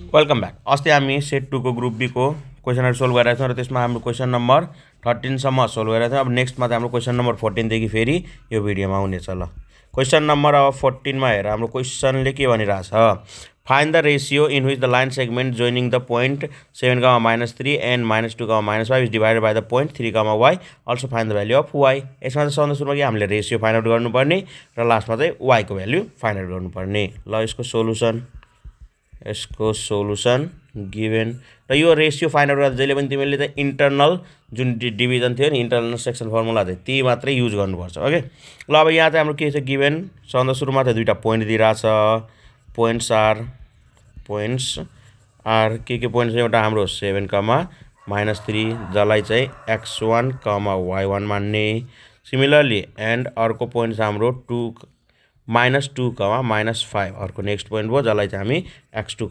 Welcome back. अस्ति हामी set 2 को ग्रुप बी को क्वेसनहरु सोल्भ गरिरहेका थियौँ र त्यसमा हाम्रो क्वेसन नम्बर 13 सम्म सोल्भ गरिरहेका थियौँ। अब नेक्स्टमा चाहिँ हाम्रो क्वेसन नम्बर 14 देखि फेरि यो भिडियोमा आउनेछ। ल क्वेसन नम्बर अब 14 मा हेर, हाम्रो क्वेसनले के भनिरहेछ, find the ratio in which the line segment joining the point 7, -3 and -2, -5 is divided by the point 3, y, also find the value of y। यसमा चाहिँ सबभन्दा सुरुमा के हामीले रेशियो फाइन्ड आउट गर्नुपर्ने र लास्टमा चाहिँ y को भ्याल्यु फाइन्ड आउट गर्नुपर्ने। ल यसको सोलुसन गिभन र यो रेशियो फाइन्ड आउट गर्दा जहिले पनि तिमीले चाहिँ इन्टरनल जुन डिभिजन थियो नि, इन्टरनल सेक्सन फर्मुला थियो, ती मात्रै युज गर्नुपर्छ। ओके, ल अब यहाँ चाहिँ हाम्रो के छ, गिभन सबभन्दा सुरुमा चाहिँ दुईटा पोइन्ट दिइरहेछ। पोइन्ट्स आर के पोइन्ट छ, एउटा हाम्रो 7, -3 जसलाई चाहिँ x1, y1 मान्ने। सिमिलरली एन्ड अर्को पोइन्ट छ हाम्रो -2, -5 अर्को नेक्स्ट पोइन्ट भयो जसलाई चाहिँ हामी x2,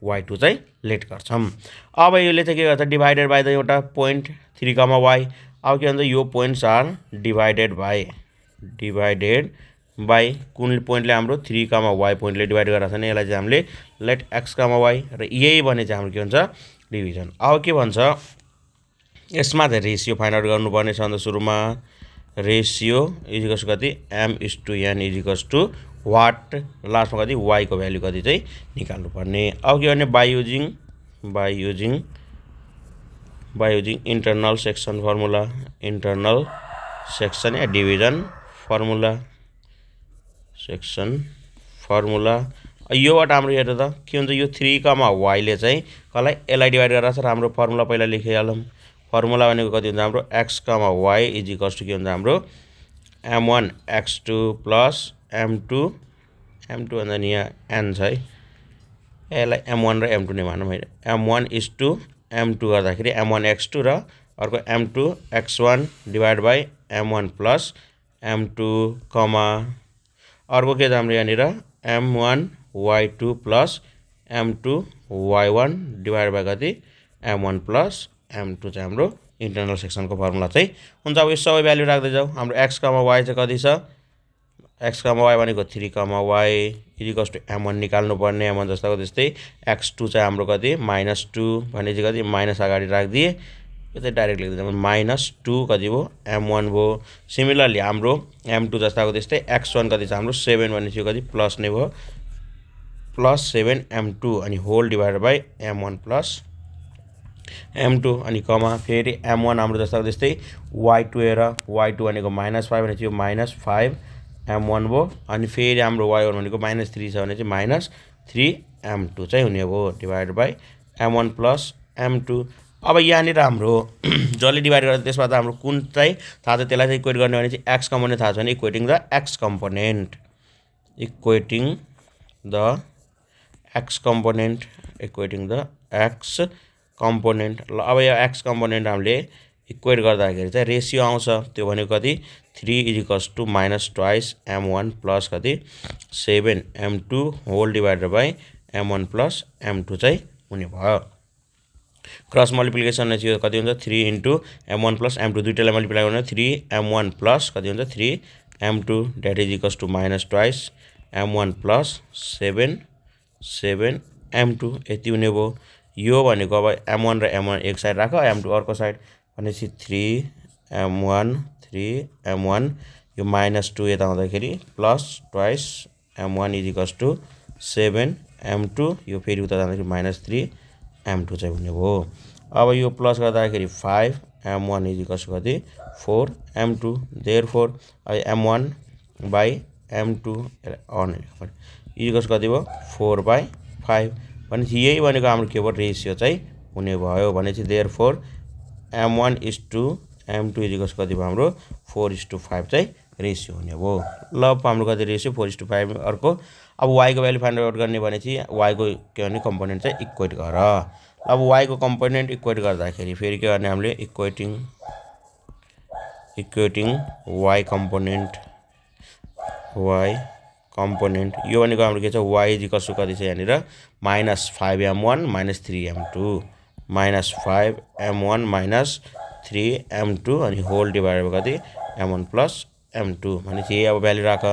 y2 चाहिँ लेट गर्छौँ। अब यसले चाहिँ के गर्छ, डिभाइडेड बाइ द एउटा पोइन्ट 3, y। अब के भन्छ, यो पोइन्ट्स आर डिभाइडेड बाइ कुन पोइन्टले हाम्रो 3, y पोइन्टले डिभाइड गरेर छ नि, यसलाई चाहिँ हामीले लेट x, y र यही भने चाहिँ हाम्रो के हुन्छ, डिभिजन। अब के भन्छ, यसमा चाहिँ रेशियो फाइन्ड आउट गर्नुपर्ने छ। अन्त सुरुमा रेशियो इजिकल्स कति, m/n इजिकल्स टु वाट, लास्टमा कति, y को भ्याल्यु कति चाहिँ निकाल्नु पर्ने। अब के गर्ने, by using internal section formula, internal section yeah division formula. योबाट हाम्रो हेर त के हुन्छ, यो 3, y ले चाहिँ कसलाई, यसलाई डिभाइड गरेर छ र हाम्रो फर्मुला पहिला लेखिहालौँ। फर्मुला भनेको कति हुन्छ हाम्रो x, y इजिकल्स टु के हुन्छ हाम्रो m1 x2 प्लस m2 भन्दा नि यहाँ n छ है, यसलाई m1 र m2 नै मानौँ है। m1 m2 गर्दाखेरि m1 x2 र अर्को m2 x1 divide by m1 plus m2, अर्को के छ हाम्रो यहाँनिर m1 y2 plus m2 y1 divide by कति, m1 प्लस m2 चाहिँ हाम्रो इन्टरनल सेक्सनको फर्मुला चाहिँ हुन्छ। अब यो सबै भ्याल्यु राख्दै जाऊ। हाम्रो x, y चाहिँ कति छ, x, y भनेको 3, y इजिकल्स टु m1 निकाल्नु पर्ने। m1 जस्ताको त्यस्तै x2 चाहिँ हाम्रो कति, -2 भने चाहिँ कति, माइनस अगाडि राखिदिए, यो चाहिँ डाइरेक्ट लेख्दै -2 कति भयो, m1 भयो। सिमिलरली हाम्रो m2 जस्ताको त्यस्तै x1 कति छ हाम्रो 7 भने चाहिँ कति, प्लस नै भयो, प्लस 7 m2 अनि whole divide by m1 plus m2 अनि फेरि m1 हाम्रो जस्ताको त्यस्तै y2 हेर, y2 भनेको -5 भने चाहिँ -5 m1 भयो। अनि फेरि हाम्रो y1 भनेको -3 छ भने चाहिँ -3 m2 चाहिँ हुने भयो, divide by m1 plus m2। अब यहाँनिर हाम्रो जसले डिभाइड गर्छ त्यसबाट हाम्रो कुन चाहिँ थाहा छ, त्यसलाई चाहिँ इक्वेट गर्ने भने चाहिँ x कम्पोनेन्ट थाहा छ भने इक्वेटिङ द x कम्पोनेन्ट, ल अब यो x कम्पोनेन्ट हामीले इक्वेट गर्दाखेरि चाहिँ रेशियो आउँछ, त्यो भनेको कति, 3 इजिकल्स टु -2 m1 प्लस कति, 7 m2 whole divided by m1 plus m2 चाहिँ हुने भयो। क्रस मल्टिप्लिकेसन चाहिँ कति हुन्छ, 3 into m1 plus m2 दुईटालाई multiply गर्नु 3 m1 प्लस कति हुन्छ, 3 m2 that is equals to -2 m1 plus 7 m2 यति हुने भयो। यो भनेको अब m1 र m1 एक साइड राख, m2 अर्को साइड भनेपछि 3 m1 यो -2 यता आउँदाखेरि plus 2 m1 equals to 7 m2, यो फेरि उता जाँदाखेरि -3 m2 चाहिँ हुने भयो। अब यो प्लस गर्दाखेरि 5 m1 इजिकल्स कति, 4 m2, देयरफोर अब m1 बाई m2 इजिकल्स कति भयो, 4/5 भनेपछि यही भनेको हाम्रो के भयो, रेशियो चाहिँ हुने भयो। भनेपछि देयरफोर m1 इस्टु m2 इजिकल्स कति भयो हाम्रो 4:5 चाहिँ रेशियो हुने भयो। ल हाम्रो कति रेशियो 4:5। अर्को अब y को भ्याल्यु फाइन्ड आउट गर्ने भनेपछि y को के गर्ने कम्पोनेन्ट चाहिँ इक्वेट गर। अब y को कम्पोनेन्ट इक्वेट गर्दाखेरि फेरि के गर्ने, हामीले इक्वेटिङ y कम्पोनेन्ट यो भनेको हाम्रो के छ, y इजिकल्स टु कति छ यहाँनिर -5 m1 -3 m2, -5 m1 -3 m2 अनि होल डिभाइडेड बाइ कति, m1 प्लस m2 भनेपछि यही अब भ्याल्यु राख,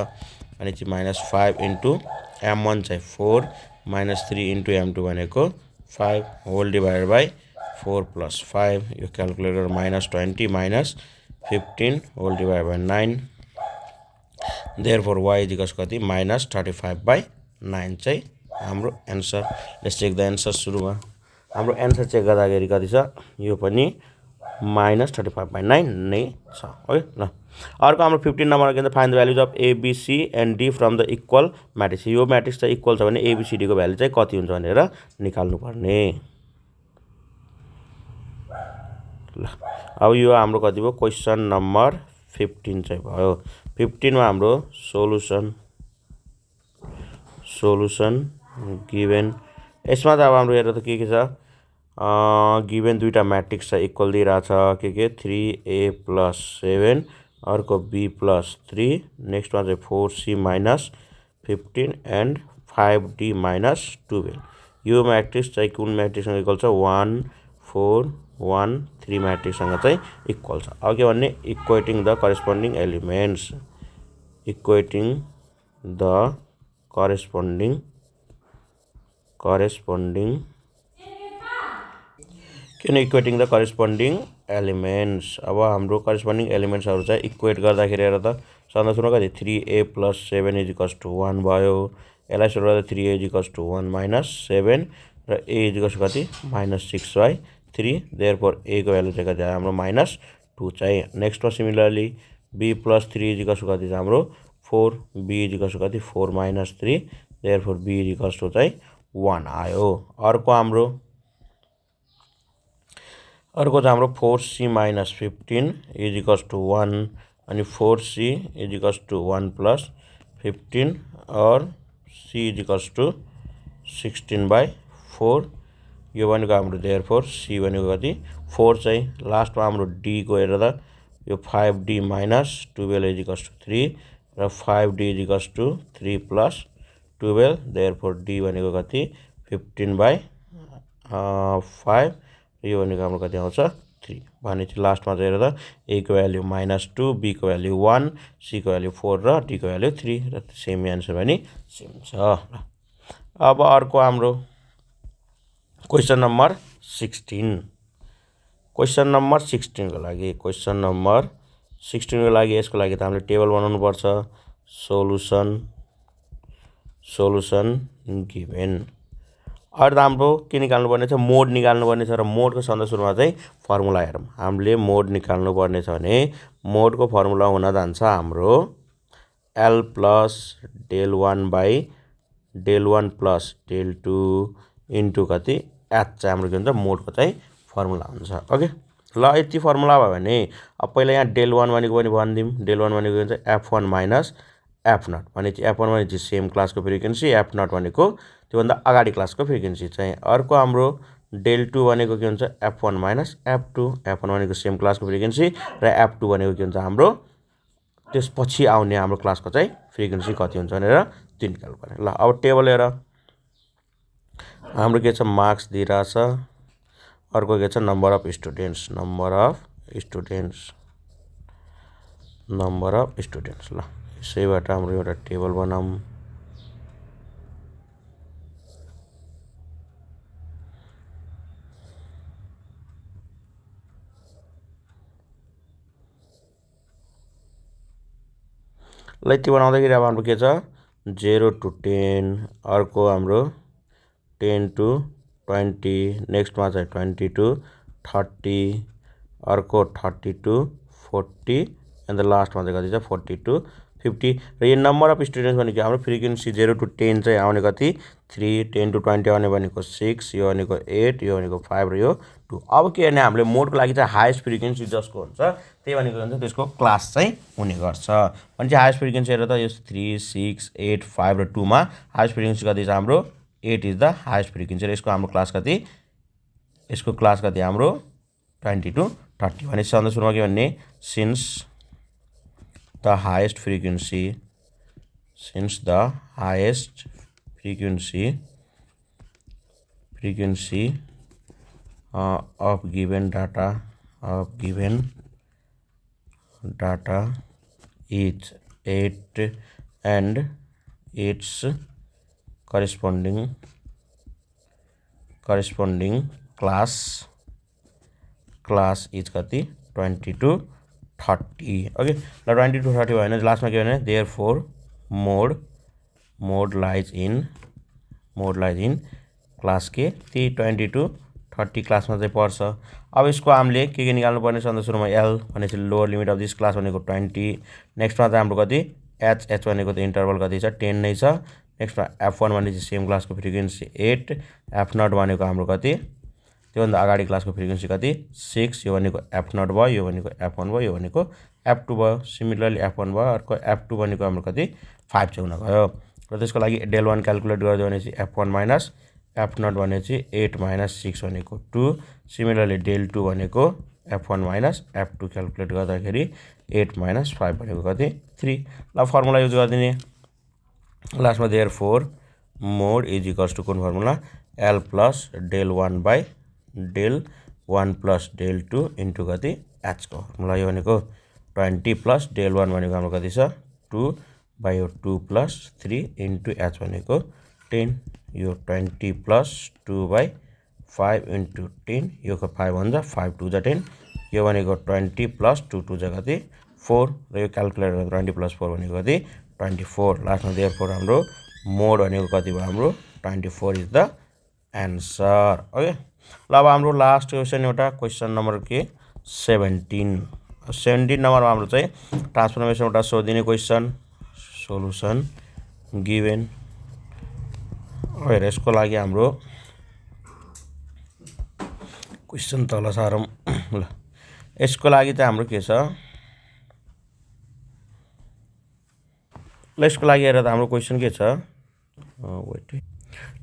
भनेपछि -5 इन्टु m1 चाहिँ 4 -3 इन्टु m2 भनेको 5 होल डिभाइडेड बाई 4 + 5 यो calculator -20 -15 whole divided by 9 therefore y is कति -35/9 चाहिँ हाम्रो answer. Let's check the answer. सुरुमा हाम्रो एन्सर चेक गर्दाखेरि कति छ, यो पनि -35/9 नै छ है ल। अर्को हाम्रो 15 नम्बर के भन्छ, find the values of ABC and D from the equal matrix. यो म्याट्रिक्स चाहिँ इक्वल छ भने एबिसिडीको भ्यालु चाहिँ कति हुन्छ भनेर निकाल्नुपर्ने ल। अब यो हाम्रो कति भयो, क्वेसन नम्बर 15 चाहिँ भयो। 15 मा हाम्रो सोलुसन गिभेन, यसमा त अब हाम्रो हेरेर त के छ, गिभेन दुईटा म्याट्रिक्स छ इक्वल दिइरहेछ, के 3a + 7 अर्को b + 3 नेक्स्टमा चाहिँ 4c - 15 एन्ड 5d - 12। यो म्याट्रिक्स चाहिँ कुन म्याट्रिक्ससँग इक्वल छ, 1 4 1 3 म्याट्रिक्ससँग चाहिँ इक्वल छ। अब के भन्ने, equating the corresponding elements, equating the corresponding equating the corresponding elements. अब हाम्रो करेस्पोन्डिङ एलिमेन्ट्सहरू चाहिँ इक्वेट गर्दाखेरि हेर त, सन्दा सुरु कति 3a + 7 = 1 भयो। यसलाई सुरु गर्दा 3a = 1 - 7 र a = कति -6/3 देयरफोर a को भ्यालु चाहिँ कति आयो हाम्रो -2 चाहिँ। नेक्स्टमा सिमिलरली b + 3 = कति छ हाम्रो 4, b = कति 4 - 3 देयरफोर b = चाहिँ 1 आयो। अर्को चाहिँ हाम्रो 4c - 15 = 1 अनि 4c = 1 + 15 और c = 16/4 यो भनेको हाम्रो देयरफोर c भनेको कति 4 चाहिँ। लास्टमा हाम्रो d को हेरेर त यो 5d - 12 = 3 र 5d = 3 + 12 देयरफोर d भनेको कति 15/5 यो भनेको हाम्रो कति आउँछ 3 भनेपछि लास्टमा चाहिँ हेरेर a को भ्यालु -2 b को भ्यालु 1 c को भ्यालु 4 र d को भ्यालु 3 र सेम एन्सर पनि सेम छ। अब अर्को हाम्रो क्वेसन नम्बर 16। क्वेसन नम्बर 16 को लागि यसको लागि त हामीले टेबल बनाउनु पर्छ। Solution given. अरू त हाम्रो के निकाल्नु पर्ने छ, मोड निकाल्नु पर्ने छ र मोडको सन्दा सुरुमा चाहिँ फर्मुला हेरौँ। हामीले मोड निकाल्नु पर्ने छ भने मोडको फर्मुला हुन जान्छ हाम्रो L + del1/del1 + del2 इन्टु कति h चाहिँ हाम्रो के हुन्छ मोडको चाहिँ फर्मुला हुन्छ। ओके ल, यति फर्मुला भयो भने अब पहिला यहाँ del1 भनेको पनि भनिदिउँ। del1 भनेको के हुन्छ f1 - f0 भनेपछि f1 भनेपछि सेम क्लासको फ्रिक्वेन्सी, f0 भनेको त्योभन्दा अगाडि क्लासको फ्रिक्वेन्सी चाहिँ। अर्को हाम्रो del2 भनेको के हुन्छ f1 - f2, f1 भनेको सेम क्लासको फ्रिक्वेन्सी र f2 भनेको के हुन्छ हाम्रो त्यसपछि आउने हाम्रो क्लासको चाहिँ फ्रिक्वेन्सी कति हुन्छ भनेर त्यो निकाल्नु पर्ने। ल अब टेबल हेर, हाम्रो के छ मार्क्स दिइरहेछ, अर्को के छ नम्बर अफ स्टुडेन्ट्स ल यसैबाट हाम्रो एउटा टेबल बनाऊँ। ल यति बनाउँदाखेरि अब हाम्रो के छ 0 to 10, अर्को हाम्रो 10 to 20, नेक्स्टमा चाहिँ 20 to 30, अर्को 30 to 40 एन्ड द लास्टमा चाहिँ कति छ 40 to 50। र यो नम्बर अफ स्टुडेन्ट्स भनेको हाम्रो फ्रिक्वेन्सी 0 to 10 चाहिँ आउने कति 3, 10 to 20 आउने भनेको 6, यो भनेको 8, यो भनेको 5 र यो 2। अब के गर्ने हामीले मोडको लागि चाहिँ हाइएस्ट फ्रिक्वेन्सी जसको हुन्छ त्यही भनेको हुन्छ त्यसको क्लास चाहिँ हुने गर्छ। भने चाहिँ हाइएस्ट फ्रिक्वेन्सी हेरेर त यो 3, 6, 8, 5 र 2 मा हाइएस्ट फ्रिक्वेन्सी कति छ हाम्रो 8 इज द हाइएस्ट फ्रिक्वेन्सी र यसको हाम्रो क्लास कति, यसको क्लास कति हाम्रो 20 to 30। भनेपछि सन्दा सुरुमा के भन्ने since the highest frequency of given data is 8 and its corresponding corresponding class is कति 20 to 30 ओके ल 20 to 30 भयो भने लास्टमा के भने therefore mode lies in class के त्यही 20 to 30 क्लासमा चाहिँ पर्छ। अब यसको हामीले के निकाल्नु पर्ने छ भन्दा सुरुमा एल भनेपछि lower limit of this class भनेको 20। नेक्स्टमा चाहिँ हाम्रो कति एच भनेको त इन्टरभल कति छ 10 नै छ। नेक्स्टमा F1 भनेपछि सेम क्लासको फ्रिक्वेन्सी 8, F0 भनेको हाम्रो कति त्योभन्दा अगाडि क्लासको फ्रिक्वेन्सी कति 6, यो भनेको F0 भयो, यो भनेको F1 भयो, यो भनेको F2 भयो। सिमिलरली F1 भयो, अर्को F2 भनेको हाम्रो कति 5 चाहिँ हुन गयो। र त्यसको लागि डेल 1 क्याल्कुलेट गरिदियो भनेपछि F1 माइनस F0 भनेपछि 8 माइनस 6 भनेको 2। सिमिलरली डेल 2 भनेको F1 माइनस F2 क्याल्कुलेट गर्दाखेरि 8 माइनस 5 भनेको कति 3। ल फर्मुला युज गरिदिने लास्टमा therefore mode is equals to कुन formula L plus del 1 by del 1 plus del 2 into कति एचको फर्मुला। यो भनेको 20 प्लस डेल 1 भनेको हाम्रो कति छ 2 बाई यो 2 प्लस 3 इन्टु एच भनेको 10, यो 20 प्लस 2 बाई 5 इन्टु 10, यो 5 हुन्छ 5 2 जा 10, यो भनेको 20 प्लस 2 2 जा कति 4, र यो क्याल्कुलेटर 20 प्लस 4 भनेको कति 24। लास्टमा देयरफोर हाम्रो मोड भनेको कति भयो हाम्रो 24 इज द एन्सर। ओके ल अब हाम्रो लास्ट क्वेसन एउटा क्वेसन नम्बर के 17 नम्बरमा हाम्रो चाहिँ ट्रान्सफर्मेसन एउटा सोधिने क्वेसन सोलुसन गिभेन। यसको लागि हाम्रो क्वेसन तल सारौँ ल। यसको लागि चाहिँ हाम्रो के छ ल, यसको लागि हेरेर त हाम्रो क्वेसन के छ वेट,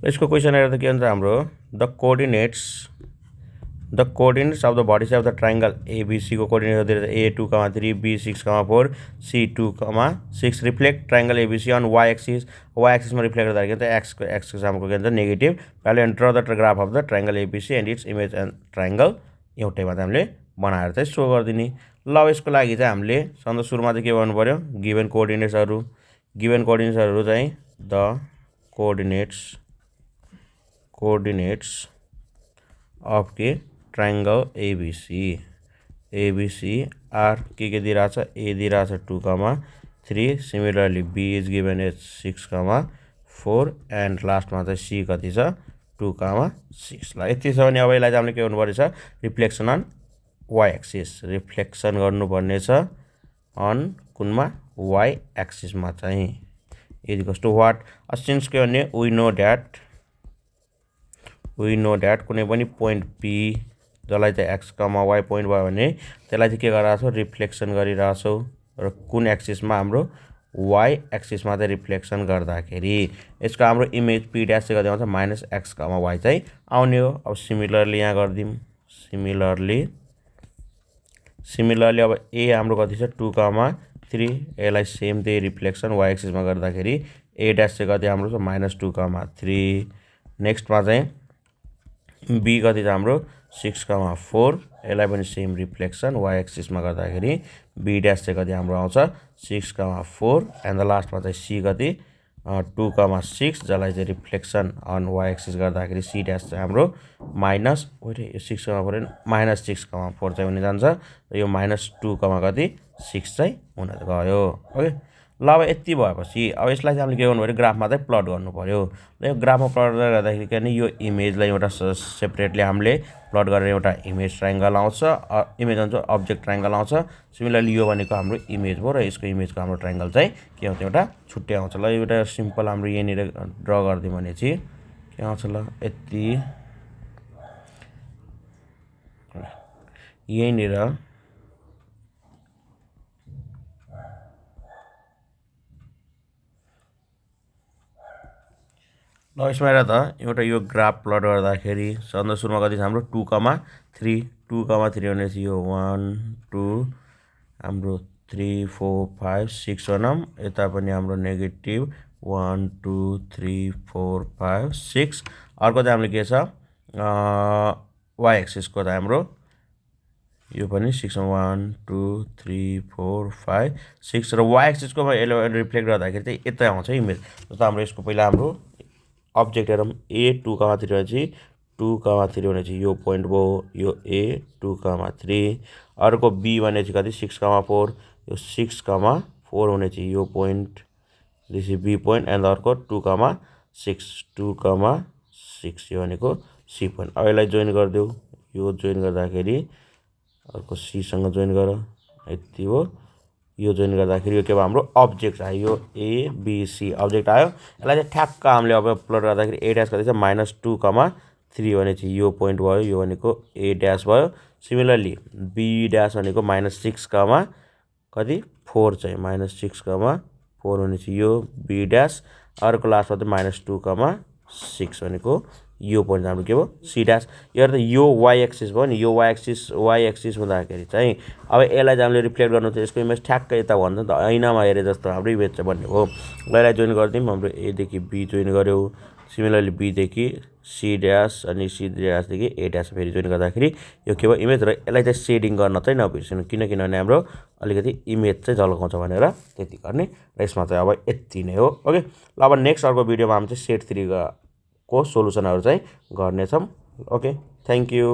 यसको क्वेसन हेरेर त के भन्छ हाम्रो the coordinates of the body of the triangle ABC को coordinate A2, 3, B6, 4, C2, 6 reflect triangle ABC on Y एक्सिसमा रिफ्लेक्ट गर्दाखेरि त एक्स हाम्रो के भन्छ negative value and draw the graph of the triangle ABC and its image and triangle एउटैमा चाहिँ हामीले बनाएर चाहिँ सो गरिदिने। ल यसको लागि चाहिँ हामीले सधैँ सुरुमा चाहिँ के गर्नु पऱ्यो गिभन कोअर्डिनेट्सहरू चाहिँ द कोअर्डिनेट्स अफ के ट्राइङ्गल एबिसी आर के दिइरहेछ ए दिइरहेछ 2, 3, similarly B is given as 6, 4 and लास्टमा चाहिँ सी कति छ 2, 6। ल यति छ भने अब यसलाई चाहिँ हामीले के गर्नु पर्नेछ reflection on Y axis reflection गर्नुपर्ने छ अन कुनमा वाई एक्सिसमा चाहिँ is equals to what since के भने वी नो द्याट कुनै पनि पोइन्ट पी जसलाई चाहिँ एक्स वाई पोइन्ट भयो भने त्यसलाई चाहिँ के गरिरहेछौँ रिफ्लेक्सन गरिरहेछौँ र कुन एक्सिसमा हाम्रो वाई एक्सिसमा चाहिँ रिफ्लेक्सन गर्दाखेरि यसको हाम्रो इमेज पी ड्यास चाहिँ कति आउँछ माइनस एक्स वाई चाहिँ आउने हो। अब सिमिलरली यहाँ गरिदिउँ सिमिलरली अब ए हाम्रो कति छ 2, 3 यसलाई सेम त्यही रिफ्लेक्सन वाई एक्सिसमा गर्दाखेरि ए ड्यास चाहिँ कति हाम्रो छ माइनस 2, 3। नेक्स्टमा चाहिँ बी कति छ हाम्रो 6, 4 यसलाई पनि सेम रिफ्लेक्सन वाई एक्सिसमा गर्दाखेरि बी ड्यास चाहिँ कति हाम्रो आउँछ 6, 4 एन्ड द लास्टमा चाहिँ सी कति 2, 6 जसलाई चाहिँ रिफ्लेक्सन अन वाई एक्सिस गर्दाखेरि सी ड्यास चाहिँ हाम्रो माइनस यो 6, 4 माइनस 6, 4 चाहिँ हुन जान्छ र यो माइनस 2, कति 6 चाहिँ हुन गयो। ओके ल अब यति भएपछि अब यसलाई चाहिँ हामीले के गर्नु पऱ्यो ग्राफमा चाहिँ प्लट गर्नु पऱ्यो। र यो ग्राफमा प्लट गर्दाखेरि के भने यो इमेजलाई एउटा सेपरेटली हामीले प्लट गरेर एउटा इमेज ट्राइङ्गल आउँछ इमेज भन्छ अब्जेक्ट ट्राइङ्गल आउँछ। सिमिलरली यो भनेको हाम्रो इमेज भयो र यसको इमेजको हाम्रो ट्राइङ्गल चाहिँ के आउँछ एउटा छुट्टै आउँछ। ल एउटा सिम्पल हाम्रो यहाँनिर ड्र गरिदिउँ भने चाहिँ के आउँछ ल यति यहीँनिर ल यसमा हेर त एउटा यो ग्राफ प्लट गर्दाखेरि सबभन्दा सुरुमा कति छ हाम्रो 2, 3 भनेपछि यो 1, 2 हाम्रो 3, 4, 5, 6 भनौँ यता पनि हाम्रो नेगेटिभ 1, 2, 3, 4, 5, 6 अर्को चाहिँ हाम्रो के छ वाई एक्सिसको त हाम्रो यो पनि 6, 1, 2, 3, 4, 5, 6 र वाई एक्सिसको रिफ्लेक्ट गर्दाखेरि चाहिँ यतै आउँछ इमेज। जस्तो हाम्रो यसको पहिला हाम्रो अब्जेक्ट हेरौँ A 2, 3 चाहिँ 2,3 भनेपछि यो पोइन्ट भयो, यो ए 2,3। अर्को बी भनेपछि कति 6,4, यो 6,4 भनेपछि यो point, this is B point. And अर्को 2,6 2,6 यो भनेको सी पोइन्ट। अब यसलाई जोइन गरिदेऊ, यो जोइन गर्दाखेरि अर्को सीसँग जोइन गर, यति हो। यो जोइन गर्दाखेरि यो के भयो हाम्रो अब्जेक्ट आयो, यो एबिसी अब्जेक्ट आयो। यसलाई चाहिँ ठ्याक्क हामीले अब प्लट गर्दाखेरि ए ड्यास कति छ -2,3 भनेपछि यो पोइन्ट भयो, यो भनेको ए ड्यास भयो। सिमिलरली बी ड्यास भनेको -6, कति 4 चाहिँ -6,4 भनेपछि यो बी ड्यास। अर्को लास्टमा चाहिँ -2,6 भनेको यो पोइन्ट हाम्रो के भयो सी ड्यास। यो त यो वाइ एक्सिस भयो नि, यो वाइ एक्सिस हुँदाखेरि चाहिँ अब यसलाई चाहिँ हामीले रिफ्लेक्ट गर्नु थियो, यसको इमेज ठ्याक्कै यता भन्छ नि त, ऐनामा हेरे जस्तो हाम्रो इमेज चाहिँ बन्ने हो। यसलाई जोइन गरिदिउँ, हाम्रो एदेखि बी जोइन गऱ्यो। सिमिलरली बीदेखि सी ड्यास अनि सी ड्यासदेखि ए ड्यास फेरि जोइन गर्दाखेरि यो के भयो इमेज। र यसलाई चाहिँ सेडिङ गर्न चाहिँ नबिर्सिनु, किनभने हाम्रो अलिकति इमेज चाहिँ झल्काउँछ भनेर त्यति गर्ने। र यसमा चाहिँ अब यति नै हो। ओके, ल अब नेक्स्ट अर्को भिडियोमा हामी चाहिँ सेट 3 को सोलुसनहरू चाहिँ गर्नेछौँ। Okay, thank you.